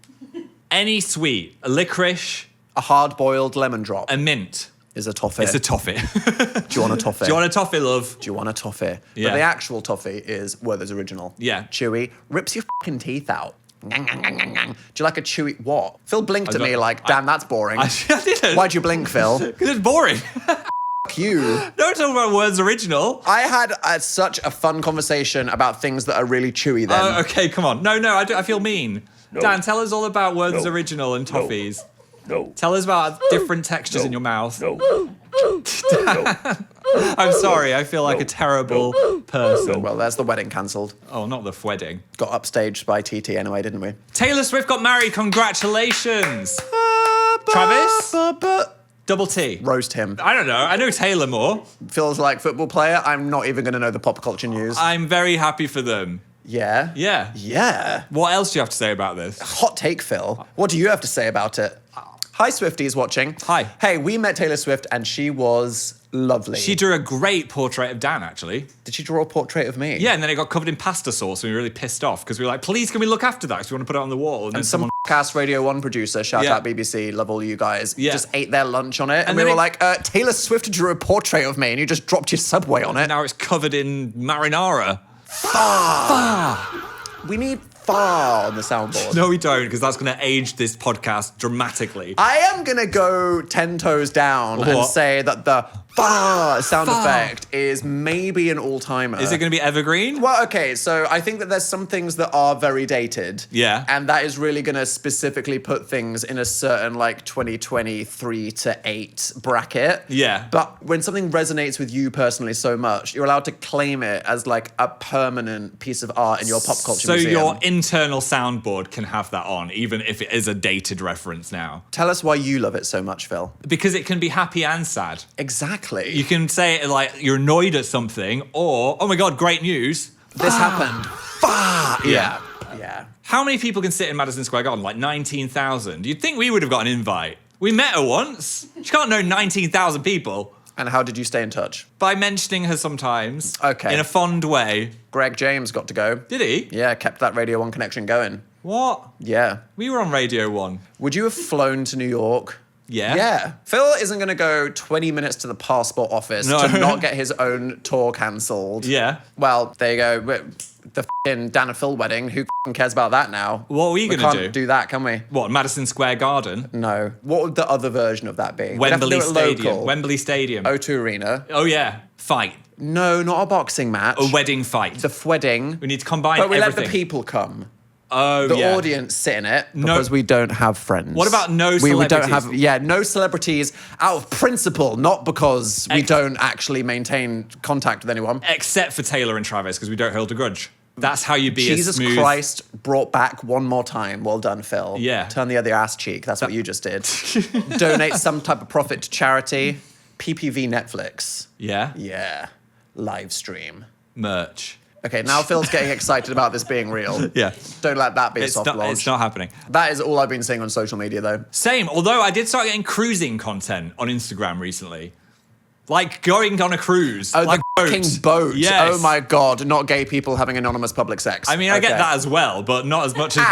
[SPEAKER 2] Any sweet, a licorice,
[SPEAKER 1] A hard-boiled lemon drop
[SPEAKER 2] a mint.
[SPEAKER 1] is a toffee.
[SPEAKER 2] It's a toffee.
[SPEAKER 1] Do you want a toffee?
[SPEAKER 2] Do you want a toffee, love?
[SPEAKER 1] Do you want a toffee?
[SPEAKER 2] Yeah.
[SPEAKER 1] But the actual toffee is Werther's original.
[SPEAKER 2] Yeah.
[SPEAKER 1] Chewy, rips your fucking teeth out. Ngang, ngang, ngang, ngang, ngang. Do you like a chewy what? Phil blinked at me like, damn, that's boring.
[SPEAKER 2] I didn't.
[SPEAKER 1] Why'd you blink, Phil?
[SPEAKER 2] Because it's boring.
[SPEAKER 1] Fuck you.
[SPEAKER 2] Don't talk about Werther's original.
[SPEAKER 1] I had such a fun conversation about things that are really chewy then.
[SPEAKER 2] Oh, okay, come on. No, I feel mean. Dan, tell us all about Werther's original and toffees.
[SPEAKER 3] No.
[SPEAKER 2] Tell us about different textures in your mouth.
[SPEAKER 3] No.
[SPEAKER 2] I'm sorry, I feel like a terrible person.
[SPEAKER 1] Well, there's the wedding cancelled.
[SPEAKER 2] Oh, not the wedding.
[SPEAKER 1] Got upstaged by TT anyway, didn't we?
[SPEAKER 2] Taylor Swift got married. Congratulations. Travis? Double T.
[SPEAKER 1] Roast him.
[SPEAKER 2] I don't know. I know Taylor more.
[SPEAKER 1] Feels like football player. I'm not even going to know the pop culture news.
[SPEAKER 2] I'm very happy for them.
[SPEAKER 1] Yeah?
[SPEAKER 2] Yeah.
[SPEAKER 1] Yeah.
[SPEAKER 2] What else do you have to say about this?
[SPEAKER 1] Hot take, Phil. What do you have to say about it? Hi, Swifties watching.
[SPEAKER 2] Hi.
[SPEAKER 1] Hey, we met Taylor Swift and she was lovely.
[SPEAKER 2] She drew a great portrait of Dan, actually.
[SPEAKER 1] Did she draw a portrait of me?
[SPEAKER 2] Yeah, and then it got covered in pasta sauce and we were really pissed off because we were like, please, can we look after that? Because we want to put it on the wall. And then
[SPEAKER 1] And some cast Radio 1 producer, shout
[SPEAKER 2] Yeah.
[SPEAKER 1] out BBC, love all you guys,
[SPEAKER 2] Yeah.
[SPEAKER 1] just ate their lunch on it. And we
[SPEAKER 2] then
[SPEAKER 1] were
[SPEAKER 2] it-
[SPEAKER 1] like, Taylor Swift drew a portrait of me and you just dropped your Subway on it.
[SPEAKER 2] now it's covered in marinara.
[SPEAKER 1] We need far on the soundboard.
[SPEAKER 2] No, we don't, because that's going to age this podcast dramatically.
[SPEAKER 1] I am going to go 10 toes down and
[SPEAKER 2] What?
[SPEAKER 1] say that the far sound
[SPEAKER 2] Far.
[SPEAKER 1] effect is maybe an all-timer.
[SPEAKER 2] Is it going to be evergreen?
[SPEAKER 1] Well, okay, so I think that there's some things that are very dated.
[SPEAKER 2] Yeah.
[SPEAKER 1] And that is really going to specifically put things in a certain, like, 2023 to 8 bracket.
[SPEAKER 2] Yeah.
[SPEAKER 1] But when something resonates with you personally so much, you're allowed to claim it as, like, a permanent piece of art in your pop culture
[SPEAKER 2] So
[SPEAKER 1] museum.
[SPEAKER 2] your internal soundboard can have that on, even if it is a dated reference now.
[SPEAKER 1] Tell us why you love it so much, Phil.
[SPEAKER 2] Because it can be happy and sad.
[SPEAKER 1] Exactly.
[SPEAKER 2] You can say it like you're annoyed at something, or, oh my God, great news.
[SPEAKER 1] This happened.
[SPEAKER 2] Yeah.
[SPEAKER 1] Yeah.
[SPEAKER 2] How many people can sit in Madison Square Garden? Like 19,000. You'd think we would have got an invite. We met her once. She can't know 19,000 people.
[SPEAKER 1] And how did you stay in touch?
[SPEAKER 2] By mentioning her sometimes.
[SPEAKER 1] Okay.
[SPEAKER 2] In a fond way.
[SPEAKER 1] Greg James got to go.
[SPEAKER 2] Did he?
[SPEAKER 1] Yeah, kept that Radio 1 connection going.
[SPEAKER 2] What?
[SPEAKER 1] Yeah.
[SPEAKER 2] We were on Radio 1.
[SPEAKER 1] Would you have flown to New York?
[SPEAKER 2] Yeah.
[SPEAKER 1] Yeah. Phil isn't going to go 20 minutes to the passport office
[SPEAKER 2] No.
[SPEAKER 1] to not get his own tour cancelled.
[SPEAKER 2] Yeah.
[SPEAKER 1] Well, there you go. The f***ing Dan and Phil wedding. Who f***ing cares about that now?
[SPEAKER 2] What are we
[SPEAKER 1] We
[SPEAKER 2] gonna
[SPEAKER 1] can't do that, can we?
[SPEAKER 2] What, Madison Square Garden?
[SPEAKER 1] No. What would the other version of that be? We'd have to
[SPEAKER 2] Wembley
[SPEAKER 1] do it
[SPEAKER 2] Stadium.
[SPEAKER 1] local.
[SPEAKER 2] Wembley Stadium.
[SPEAKER 1] O2 Arena.
[SPEAKER 2] Oh, yeah. Fight.
[SPEAKER 1] No, not a boxing match.
[SPEAKER 2] A wedding fight.
[SPEAKER 1] The wedding.
[SPEAKER 2] We need to combine
[SPEAKER 1] But we
[SPEAKER 2] everything.
[SPEAKER 1] let the people come.
[SPEAKER 2] Oh,
[SPEAKER 1] The
[SPEAKER 2] yeah.
[SPEAKER 1] audience sit in it
[SPEAKER 2] No-
[SPEAKER 1] because we don't have friends.
[SPEAKER 2] What about no
[SPEAKER 1] We don't
[SPEAKER 2] celebrities?
[SPEAKER 1] have, yeah, no celebrities out of principle, not because we
[SPEAKER 2] Ex-
[SPEAKER 1] don't actually maintain contact with anyone.
[SPEAKER 2] Except for Taylor and Travis, because we don't hold a grudge. That's how you be a
[SPEAKER 1] Jesus
[SPEAKER 2] smooth...
[SPEAKER 1] Christ brought back one more time. Well done, Phil.
[SPEAKER 2] Yeah.
[SPEAKER 1] Turn the other ass cheek. That's what you just did. Donate some type of profit to charity. PPV Netflix.
[SPEAKER 2] Yeah?
[SPEAKER 1] Yeah. Live stream.
[SPEAKER 2] Merch.
[SPEAKER 1] Okay, now Phil's getting excited about this being real.
[SPEAKER 2] Yeah.
[SPEAKER 1] Don't let that be a
[SPEAKER 2] It's
[SPEAKER 1] soft
[SPEAKER 2] not,
[SPEAKER 1] launch.
[SPEAKER 2] it's not happening.
[SPEAKER 1] That is all I've been seeing on social media, though.
[SPEAKER 2] Same, although I did start getting cruising content on Instagram recently. Like going on a cruise.
[SPEAKER 1] Oh,
[SPEAKER 2] like
[SPEAKER 1] the fucking boat.
[SPEAKER 2] Yes.
[SPEAKER 1] Oh my God, not gay people having anonymous public sex.
[SPEAKER 2] I mean, I get
[SPEAKER 1] Okay.
[SPEAKER 2] that as well, but not as much as...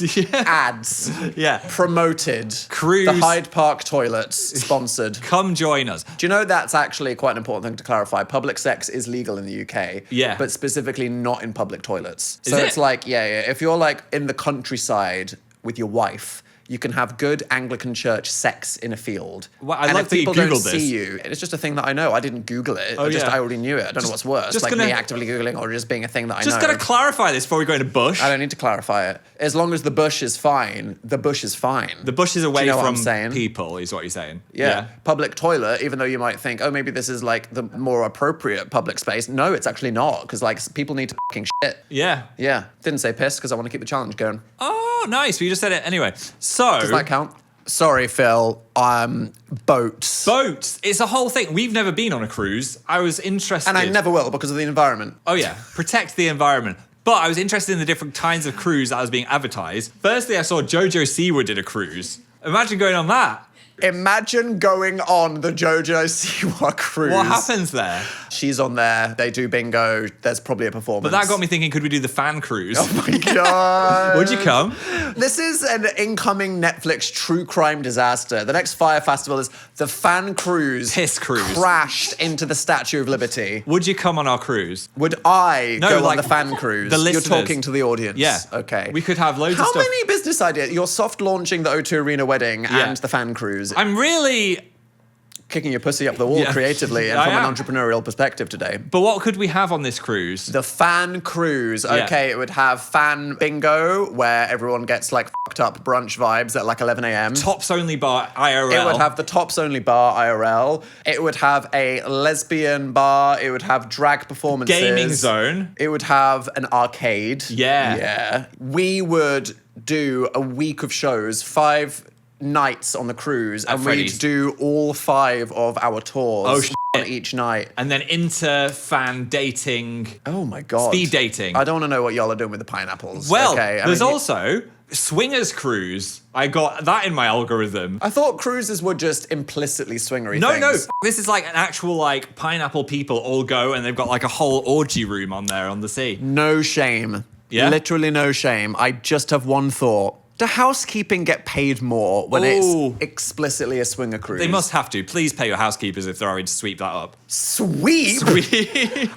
[SPEAKER 1] Ads.
[SPEAKER 2] yeah.
[SPEAKER 1] Ads.
[SPEAKER 2] Yeah.
[SPEAKER 1] Promoted.
[SPEAKER 2] Cruise.
[SPEAKER 1] The Hyde Park toilets. Sponsored.
[SPEAKER 2] Come join us.
[SPEAKER 1] Do you know that's actually quite an important thing to clarify? Public sex is legal in the UK.
[SPEAKER 2] Yeah.
[SPEAKER 1] But specifically not in public toilets.
[SPEAKER 2] Is
[SPEAKER 1] So
[SPEAKER 2] it?
[SPEAKER 1] it's like, yeah. If you're like in the countryside with your wife, you can have good Anglican church sex in a field.
[SPEAKER 2] Well, I
[SPEAKER 1] and
[SPEAKER 2] like
[SPEAKER 1] if
[SPEAKER 2] that you
[SPEAKER 1] people don't
[SPEAKER 2] Googled this.
[SPEAKER 1] see you, it's just a thing that I know. I didn't Google it.
[SPEAKER 2] Oh, yeah.
[SPEAKER 1] I already knew it. I don't know what's worse.
[SPEAKER 2] just
[SPEAKER 1] Like
[SPEAKER 2] gonna-
[SPEAKER 1] me actively Googling or just being a thing that I
[SPEAKER 2] Just
[SPEAKER 1] know.
[SPEAKER 2] gotta clarify this before we go into bush.
[SPEAKER 1] I don't need to clarify it. As long as the bush is fine, the bush is fine.
[SPEAKER 2] The bush is away
[SPEAKER 1] Do you know what
[SPEAKER 2] from
[SPEAKER 1] I'm saying?
[SPEAKER 2] people, is what you're saying.
[SPEAKER 1] Yeah. Public toilet, even though you might think, oh, maybe this is like the more appropriate public space. No, it's actually not, because like people need to fucking shit.
[SPEAKER 2] Yeah.
[SPEAKER 1] Yeah. Didn't say piss because I want to keep the challenge going.
[SPEAKER 2] Oh, nice. We just said it anyway. So...
[SPEAKER 1] Does that count? Sorry, Phil. Boats.
[SPEAKER 2] Boats. It's a whole thing. We've never been on a cruise. I was interested.
[SPEAKER 1] And I never will because of the environment.
[SPEAKER 2] Oh, yeah. Protect the environment. But I was interested in the different kinds of cruise that was being advertised. Firstly, I saw Jojo Siwa did a cruise. Imagine going on that.
[SPEAKER 1] Imagine going on the Jojo Siwa cruise.
[SPEAKER 2] What happens there?
[SPEAKER 1] She's on there. They do bingo. There's probably a performance.
[SPEAKER 2] But that got me thinking, could we do the fan cruise?
[SPEAKER 1] Oh my God.
[SPEAKER 2] Would you come?
[SPEAKER 1] This is an incoming Netflix true crime disaster. The next Fire Festival is the fan cruise.
[SPEAKER 2] Piss cruise.
[SPEAKER 1] Crashed into the Statue of Liberty.
[SPEAKER 2] Would you come on our cruise?
[SPEAKER 1] Would I
[SPEAKER 2] No,
[SPEAKER 1] go
[SPEAKER 2] like,
[SPEAKER 1] on the fan cruise?
[SPEAKER 2] the listeners.
[SPEAKER 1] You're talking to the audience.
[SPEAKER 2] Yeah.
[SPEAKER 1] Okay.
[SPEAKER 2] We could have loads of
[SPEAKER 1] How
[SPEAKER 2] stuff.
[SPEAKER 1] many business ideas? You're soft launching the O2 Arena wedding and the fan cruise.
[SPEAKER 2] I'm really...
[SPEAKER 1] Kicking your pussy up the wall creatively and
[SPEAKER 2] I
[SPEAKER 1] from
[SPEAKER 2] am.
[SPEAKER 1] an entrepreneurial perspective today.
[SPEAKER 2] But what could we have on this cruise?
[SPEAKER 1] The fan cruise.
[SPEAKER 2] Yeah.
[SPEAKER 1] Okay, it would have fan bingo where everyone gets like fucked up brunch vibes at like 11 a.m.
[SPEAKER 2] Tops only bar IRL.
[SPEAKER 1] It would have the tops only bar IRL. It would have a lesbian bar. It would have drag performances.
[SPEAKER 2] Gaming zone.
[SPEAKER 1] It would have an arcade.
[SPEAKER 2] Yeah.
[SPEAKER 1] Yeah. We would do a week of shows, 5 nights on the cruise, and
[SPEAKER 2] Freddy's.
[SPEAKER 1] we'd do all 5 of our tours on each night.
[SPEAKER 2] And then inter-fan dating.
[SPEAKER 1] Oh my God.
[SPEAKER 2] Speed dating.
[SPEAKER 1] I don't want to know what y'all are doing with the pineapples.
[SPEAKER 2] Well,
[SPEAKER 1] okay,
[SPEAKER 2] there's also swingers cruise. I got that in my algorithm.
[SPEAKER 1] I thought cruises were just implicitly swingery
[SPEAKER 2] No,
[SPEAKER 1] things.
[SPEAKER 2] this is like an actual like pineapple people all go and they've got like a whole orgy room on there on the sea.
[SPEAKER 1] No shame.
[SPEAKER 2] Yeah?
[SPEAKER 1] Literally no shame. I just have one thought. Do housekeeping get paid more when
[SPEAKER 2] Ooh.
[SPEAKER 1] it's explicitly a swinger cruise?
[SPEAKER 2] They must have to. Please pay your housekeepers if they're having to sweep that up.
[SPEAKER 1] Sweep?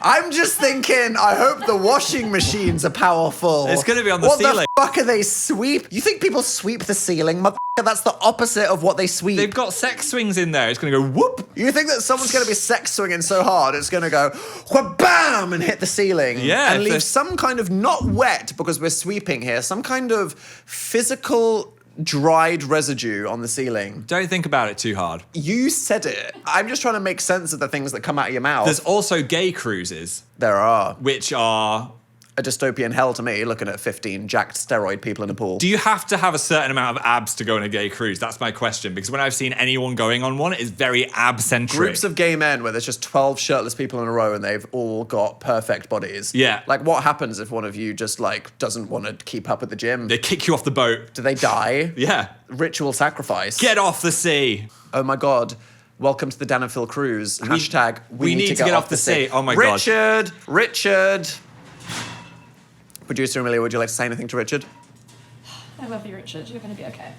[SPEAKER 1] I'm just thinking, I hope the washing machines are powerful.
[SPEAKER 2] It's gonna be on the
[SPEAKER 1] what
[SPEAKER 2] ceiling.
[SPEAKER 1] What the fuck are they sweep? You think people sweep the ceiling? Motherfucker, that's the opposite of what they sweep.
[SPEAKER 2] They've got sex swings in there. It's going to go whoop.
[SPEAKER 1] You think that someone's going to be sex swinging so hard, it's going to go wha-bam and hit the ceiling.
[SPEAKER 2] Yeah,
[SPEAKER 1] and
[SPEAKER 2] if
[SPEAKER 1] leave some kind of, not wet because we're sweeping here, some kind of physical dried residue on the ceiling.
[SPEAKER 2] Don't think about it too hard.
[SPEAKER 1] You said it. I'm just trying to make sense of the things that come out of your mouth.
[SPEAKER 2] There's also gay cruises,
[SPEAKER 1] There are.
[SPEAKER 2] which are...
[SPEAKER 1] A dystopian hell to me, looking at 15 jacked steroid people in a pool.
[SPEAKER 2] Do you have to have a certain amount of abs to go on a gay cruise? That's my question, because when I've seen anyone going on one, it's very ab-centric.
[SPEAKER 1] Groups of gay men where there's just 12 shirtless people in a row and they've all got perfect bodies.
[SPEAKER 2] Yeah.
[SPEAKER 1] Like, what happens if one of you just, like, doesn't want to keep up with the gym?
[SPEAKER 2] They kick you off the boat.
[SPEAKER 1] Do they die?
[SPEAKER 2] Yeah.
[SPEAKER 1] Ritual sacrifice.
[SPEAKER 2] Get off the sea.
[SPEAKER 1] Oh my God. Welcome to the Dan and Phil cruise. Hashtag,
[SPEAKER 2] we need to get off the sea. Oh my God.
[SPEAKER 1] Richard. Producer Emilia, would you like to say anything to Richard?
[SPEAKER 3] I love you, Richard. You're going to be okay.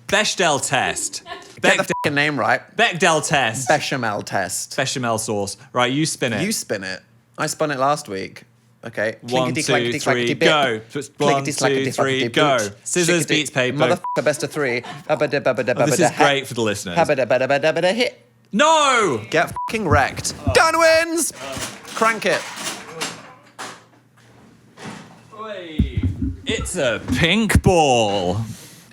[SPEAKER 2] Bechdel test.
[SPEAKER 1] Get the f***ing name right.
[SPEAKER 2] Bechdel test.
[SPEAKER 1] Bechamel test.
[SPEAKER 2] Bechamel sauce. Right, you spin it.
[SPEAKER 1] You spin it. I spun it last week. Okay.
[SPEAKER 2] 1, 2, 3, go. 1, 2, 3, go. Scissors beats paper.
[SPEAKER 1] Motherfucker, best of 3.
[SPEAKER 2] This is great for the listeners.
[SPEAKER 1] Hit.
[SPEAKER 2] No!
[SPEAKER 1] Get f***ing wrecked. Dan wins! Crank it.
[SPEAKER 2] It's a pink ball.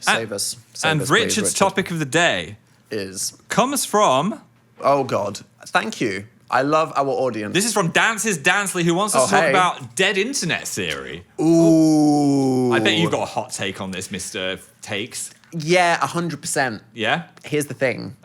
[SPEAKER 1] Save us. Save
[SPEAKER 2] And
[SPEAKER 1] us, please,
[SPEAKER 2] Richard's
[SPEAKER 1] Richard.
[SPEAKER 2] topic of the day
[SPEAKER 1] is...
[SPEAKER 2] comes from...
[SPEAKER 1] Oh, God. Thank you. I love our audience.
[SPEAKER 2] This is from Dances Dansley, who wants us to talk about dead internet theory.
[SPEAKER 1] Ooh.
[SPEAKER 2] I bet you've got a hot take on this, Mr. Takes.
[SPEAKER 1] Yeah, 100%.
[SPEAKER 2] Yeah?
[SPEAKER 1] Here's the thing.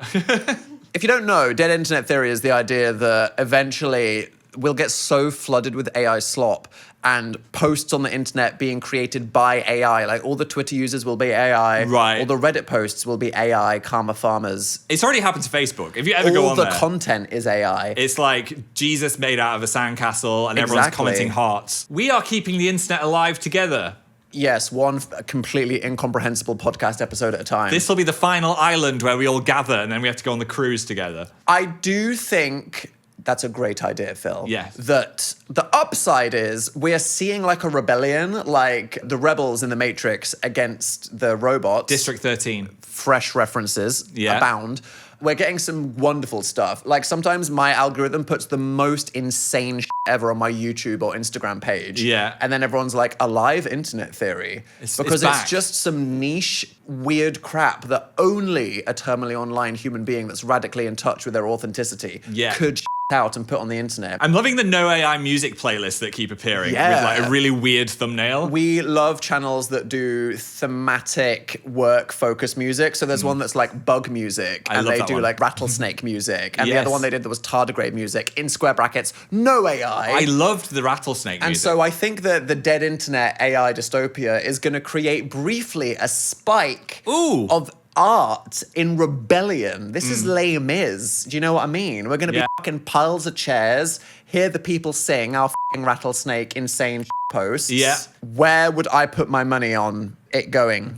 [SPEAKER 1] If you don't know, dead internet theory is the idea that eventually we'll get so flooded with AI slop and posts on the internet being created by AI. Like, all the Twitter users will be AI.
[SPEAKER 2] Right.
[SPEAKER 1] All the Reddit posts will be AI, karma farmers.
[SPEAKER 2] It's already happened to Facebook. If you ever go on there...
[SPEAKER 1] All the content is AI.
[SPEAKER 2] It's like Jesus made out of a sandcastle and everyone's
[SPEAKER 1] Exactly.
[SPEAKER 2] commenting hearts. We are keeping the internet alive together.
[SPEAKER 1] Yes, one completely incomprehensible podcast episode at a time.
[SPEAKER 2] This will be the final island where we all gather and then we have to go on the cruise together.
[SPEAKER 1] I do think that's a great idea, Phil.
[SPEAKER 2] Yes.
[SPEAKER 1] That the upside is we're seeing like a rebellion, like the rebels in the Matrix against the robots.
[SPEAKER 2] District 13.
[SPEAKER 1] Fresh references abound. We're getting some wonderful stuff. Like, sometimes my algorithm puts the most insane shit ever on my YouTube or Instagram page.
[SPEAKER 2] Yeah.
[SPEAKER 1] And then everyone's like, alive internet theory. Because
[SPEAKER 2] back.
[SPEAKER 1] it's just some niche, weird crap that only a terminally online human being that's radically in touch with their authenticity could out and put on the internet.
[SPEAKER 2] I'm loving the no AI music playlists that keep appearing
[SPEAKER 1] Yeah.
[SPEAKER 2] with like a really weird thumbnail.
[SPEAKER 1] We love channels that do thematic work-focused music. So there's one that's like bug music,
[SPEAKER 2] I
[SPEAKER 1] and
[SPEAKER 2] love
[SPEAKER 1] they
[SPEAKER 2] that
[SPEAKER 1] do
[SPEAKER 2] one.
[SPEAKER 1] like rattlesnake music, and the
[SPEAKER 2] Yes.
[SPEAKER 1] other one they did that was tardigrade music in square brackets, no AI.
[SPEAKER 2] I loved the rattlesnake
[SPEAKER 1] And
[SPEAKER 2] music.
[SPEAKER 1] so I think that the dead internet AI dystopia is going to create briefly a spike
[SPEAKER 2] Ooh.
[SPEAKER 1] of art in rebellion. This is Les Mis. Do you know what I mean? We're going to
[SPEAKER 2] Yeah.
[SPEAKER 1] be fucking piles of chairs, hear the people sing our fucking rattlesnake insane posts.
[SPEAKER 2] Yeah.
[SPEAKER 1] Where would I put my money on it going?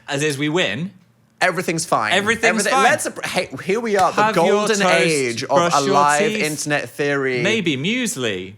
[SPEAKER 2] As is, we win.
[SPEAKER 1] Everything's fine.
[SPEAKER 2] Everything's fine.
[SPEAKER 1] Hey, here we are, the
[SPEAKER 2] Have your
[SPEAKER 1] golden
[SPEAKER 2] toast,
[SPEAKER 1] age of
[SPEAKER 2] brush
[SPEAKER 1] a
[SPEAKER 2] your
[SPEAKER 1] live
[SPEAKER 2] teeth.
[SPEAKER 1] internet theory.
[SPEAKER 2] Maybe muesli.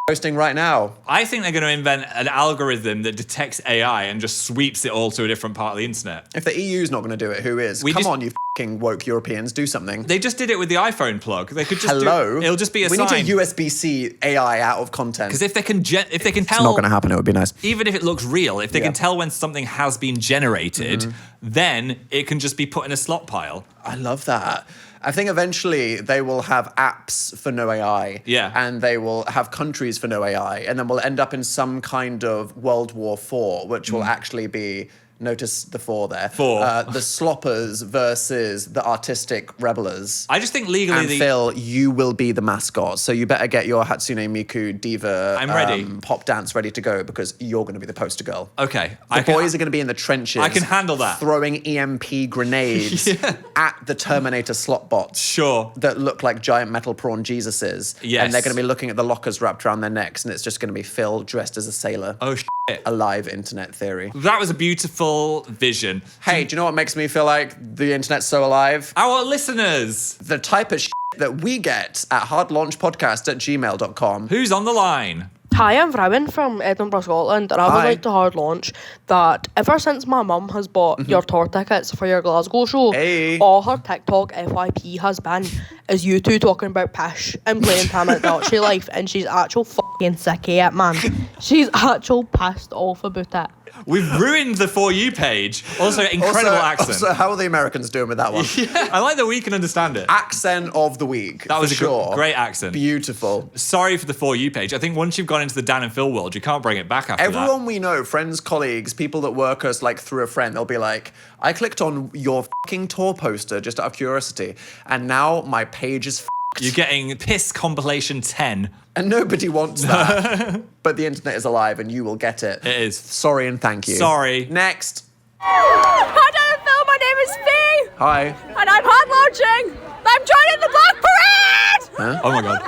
[SPEAKER 1] Posting right now.
[SPEAKER 2] I think they're going to invent an algorithm that detects AI and just sweeps it all to a different part of the internet.
[SPEAKER 1] If the EU's not going to do it, who is?
[SPEAKER 2] We
[SPEAKER 1] Come
[SPEAKER 2] just-
[SPEAKER 1] on, you fucking woke Europeans, do something.
[SPEAKER 2] They just did it with the iPhone plug. They could just
[SPEAKER 1] Hello.
[SPEAKER 2] it'll just be a
[SPEAKER 1] we
[SPEAKER 2] sign.
[SPEAKER 1] need to USB-C AI out of content.
[SPEAKER 2] Because if they can tell,
[SPEAKER 1] It's not going to happen. It would be nice.
[SPEAKER 2] even if it looks real, if they
[SPEAKER 1] Yeah.
[SPEAKER 2] can tell when something has been generated, then it can just be put in a slot pile.
[SPEAKER 1] I love that. I think eventually they will have apps for no AI.
[SPEAKER 2] Yeah.
[SPEAKER 1] And they will have countries for no AI. And then we'll end up in some kind of World War IV, which will actually be, notice the four there.
[SPEAKER 2] Four.
[SPEAKER 1] The sloppers versus the artistic rebellers.
[SPEAKER 2] I just think legally
[SPEAKER 1] And
[SPEAKER 2] the
[SPEAKER 1] Phill, you will be the mascot. So you better get your Hatsune Miku diva
[SPEAKER 2] I'm ready.
[SPEAKER 1] pop dance ready to go because you're going to be the poster girl.
[SPEAKER 2] okay.
[SPEAKER 1] The boys are going to be in the trenches.
[SPEAKER 2] I can handle that.
[SPEAKER 1] Throwing EMP grenades at the Terminator slot bots.
[SPEAKER 2] Sure.
[SPEAKER 1] That look like giant metal prawn Jesuses.
[SPEAKER 2] Yes.
[SPEAKER 1] And they're going to be looking at the lockers wrapped around their necks, and it's just going to be Phill dressed as a sailor.
[SPEAKER 2] Oh shit.
[SPEAKER 1] A live internet theory.
[SPEAKER 2] That was a beautiful vision.
[SPEAKER 1] Hey, do you know what makes me feel like the internet's so alive?
[SPEAKER 2] Our listeners,
[SPEAKER 1] The type of that we get at hardlaunchpodcast@gmail.com.
[SPEAKER 2] who's on the line?
[SPEAKER 4] Hi, I'm Rowan from Edinburgh, Scotland, and I would
[SPEAKER 1] Hi.
[SPEAKER 4] like to hard launch that ever since my mum has bought your tour tickets for your Glasgow show,
[SPEAKER 1] Hey.
[SPEAKER 4] all her TikTok FYP has been is you two talking about pish and playing Tamagotchi life, and she's actual fucking sick of it, man. She's actual pissed off about it.
[SPEAKER 2] We've ruined the For You page. Also, incredible accent.
[SPEAKER 1] Also, how are the Americans doing with that one?
[SPEAKER 2] I like that we can understand it.
[SPEAKER 1] Accent of the week.
[SPEAKER 2] That was
[SPEAKER 1] for
[SPEAKER 2] a
[SPEAKER 1] sure.
[SPEAKER 2] great accent.
[SPEAKER 1] Beautiful.
[SPEAKER 2] Sorry for the For You page. I think once you've gone into the Dan and Phil world, you can't bring it back after
[SPEAKER 1] Everyone we know, friends, colleagues, people that work us like through a friend, they'll be like, I clicked on your fucking tour poster just out of curiosity, and now my page is
[SPEAKER 2] that. You're getting Piss Compilation 10.
[SPEAKER 1] and nobody wants that. But the internet is alive and you will get it.
[SPEAKER 2] It is.
[SPEAKER 1] Sorry and thank you.
[SPEAKER 2] Sorry.
[SPEAKER 1] Next.
[SPEAKER 5] Hi, Dan and Phil. My name is Fee,
[SPEAKER 1] Hi.
[SPEAKER 5] and I'm hard launching. I'm joining the Black Parade.
[SPEAKER 1] Huh?
[SPEAKER 2] Oh my god.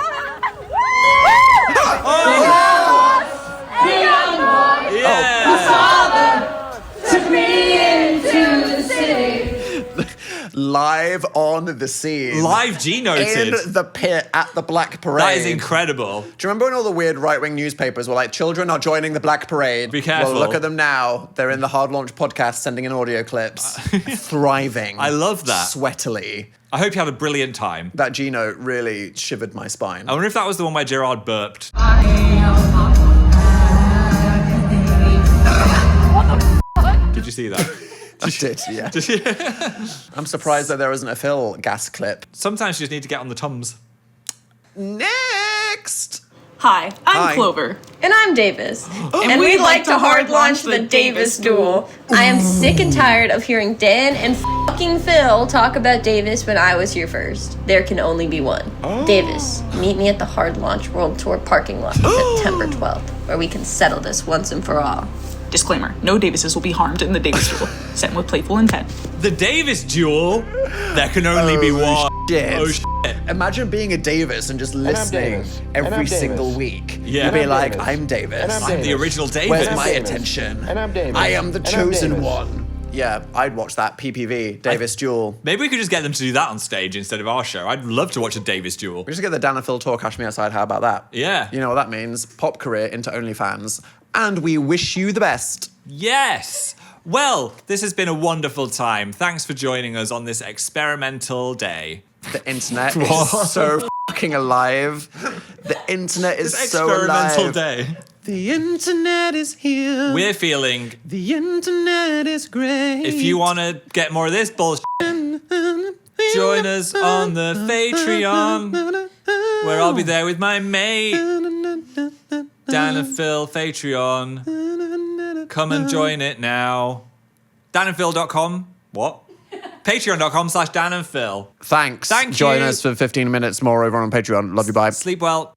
[SPEAKER 2] Yeah.
[SPEAKER 5] Took me into the city.
[SPEAKER 1] Live on the scene.
[SPEAKER 2] Live G-noted.
[SPEAKER 1] In the pit at the Black Parade.
[SPEAKER 2] That is incredible.
[SPEAKER 1] Do you remember when all the weird right-wing newspapers were like, children are joining the Black Parade?
[SPEAKER 2] Be careful.
[SPEAKER 1] Well, look at them now. They're in the Hard Launch podcast sending in audio clips. Thriving.
[SPEAKER 2] I love that.
[SPEAKER 1] Sweatily.
[SPEAKER 2] I hope you had a brilliant time.
[SPEAKER 1] That G-note really shivered my spine.
[SPEAKER 2] I wonder if that was the one where Gerard burped. Did you see that?
[SPEAKER 1] I did, yeah. I'm surprised that there isn't a Phill gas clip.
[SPEAKER 2] Sometimes you just need to get on the tums.
[SPEAKER 1] Next!
[SPEAKER 6] Hi, I'm
[SPEAKER 1] Hi.
[SPEAKER 6] Clover.
[SPEAKER 5] And I'm Davis. And we'd like to hard launch the Davis duel. I am sick and tired of hearing Dan and fucking Phil talk about Davis when I was here first. There can only be one. Davis, meet me at the Hard Launch World Tour parking lot September 12th, where we can settle this once and for all.
[SPEAKER 6] Disclaimer, no Davises will be harmed in the Davis duel. Sent with playful intent.
[SPEAKER 2] The Davis duel? There can only be one.
[SPEAKER 1] Shit.
[SPEAKER 2] Oh shit.
[SPEAKER 1] Imagine being a Davis and just listening
[SPEAKER 7] Davis. And
[SPEAKER 1] every
[SPEAKER 7] I'm
[SPEAKER 1] single
[SPEAKER 7] Davis.
[SPEAKER 1] week.
[SPEAKER 2] Yeah.
[SPEAKER 1] You'd be
[SPEAKER 2] And
[SPEAKER 7] I'm
[SPEAKER 1] like,
[SPEAKER 7] Davis.
[SPEAKER 1] I'm Davis.
[SPEAKER 7] And I'm
[SPEAKER 2] I'm the
[SPEAKER 7] Davis.
[SPEAKER 2] original Davis.
[SPEAKER 1] Where's
[SPEAKER 7] I'm
[SPEAKER 1] my
[SPEAKER 7] Davis.
[SPEAKER 1] attention?
[SPEAKER 7] And I'm Davis.
[SPEAKER 1] I am the
[SPEAKER 7] And I'm
[SPEAKER 1] chosen
[SPEAKER 7] Davis.
[SPEAKER 1] one. Yeah, I'd watch that PPV, Davis duel.
[SPEAKER 2] Maybe we could just get them to do that on stage instead of our show. I'd love to watch a Davis duel.
[SPEAKER 1] We just get the Dan and Phil tour, Cash Me Outside. How about that?
[SPEAKER 2] Yeah.
[SPEAKER 1] You know what that means? Pop career into OnlyFans. And we wish you the best.
[SPEAKER 2] Yes. Well, this has been a wonderful time. Thanks for joining us on this experimental day.
[SPEAKER 1] The internet is so fucking alive. The internet is
[SPEAKER 2] This
[SPEAKER 1] so
[SPEAKER 2] experimental
[SPEAKER 1] alive.
[SPEAKER 2] day.
[SPEAKER 1] The internet is here.
[SPEAKER 2] We're feeling,
[SPEAKER 1] The internet is great.
[SPEAKER 2] if you want to get more of this bullshit, join us on the Patreon. where I'll be there with my mate. Dan and Phill Patreon. Come and join it now. danandphil.com. What? Patreon.com/Dan and Phill.
[SPEAKER 1] Thanks.
[SPEAKER 2] Thank
[SPEAKER 1] Join
[SPEAKER 2] you.
[SPEAKER 1] us for 15 minutes more over on Patreon. Love you, bye.
[SPEAKER 2] Sleep well.